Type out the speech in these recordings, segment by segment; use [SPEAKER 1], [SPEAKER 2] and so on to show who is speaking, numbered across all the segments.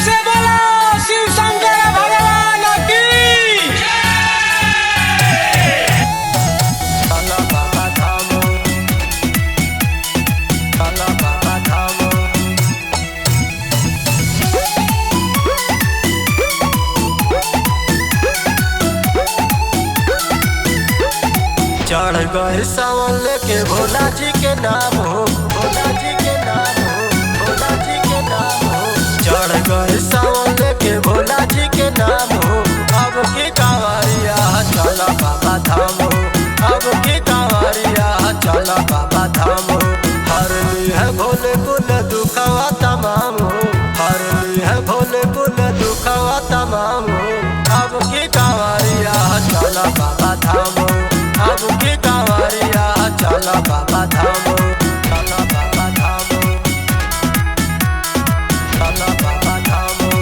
[SPEAKER 1] से बोलो शिव शंकर भगवान की।
[SPEAKER 2] काला बाबा धामो, काला बाबा धामो। चढ़ गए सावन लेके भोला जी के नाम हो, भोला जी के नाम हो, भोला जी के नाम हो। चढ़ गए सावन लेके भोला जी के नाम हो। अब की कांवरिया चला बाबा धाम हो, अब की कांवरिया चला बाबा धाम हो। हर ली है भोले कुल दुखवा तमाम हो, हर ली है भोले कुल दुखवा तमाम हो। अब की कांवरिया चला बाबा धाम हो, अब की कांवरिया चला बाबा धाम हो, चला बाबा धाम हो, चला बाबा धाम हो।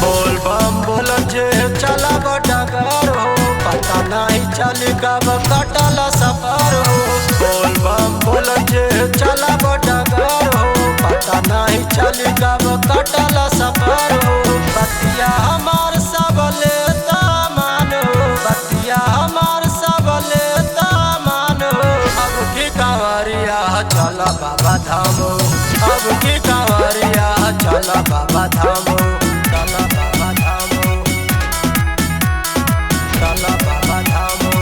[SPEAKER 2] बोल बम बोल जे चला डगर हो, पता नहीं चली कब कटल सफर हो। बोल बम बोल जे चला डगर हो, पता नहीं चली कब कटल सफर हो। बतिया हमार सब लेता मान हो, बतिया हमार सब लेता मान हो। अब की कांवरिया चला बाबा धाम हो, अब की कांवरिया चला बाबा धाम हो, चला बाबा धाम हो, चला बाबा धाम हो।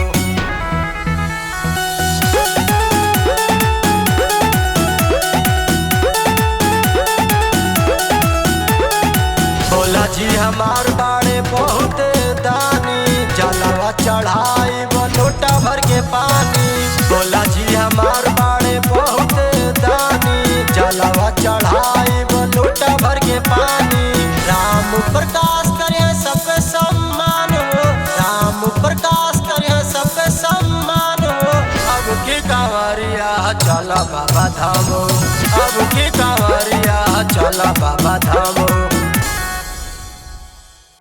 [SPEAKER 2] भोला जी हमार बाड़े बहुत दानी, जलवा चढ़ाई लोटा भर के पानी। भोला जी हमार बाड़े बहुत दानी, जलवा चढ़ाई लोटा भर के पानी। राम प्रकाश करे सबके सम्मान हो, राम प्रकाश करे सबके सम्मान हो। अब की कांवरिया चला बाबा धाम हो, अब की कांवरिया चला बाबा धाम हो।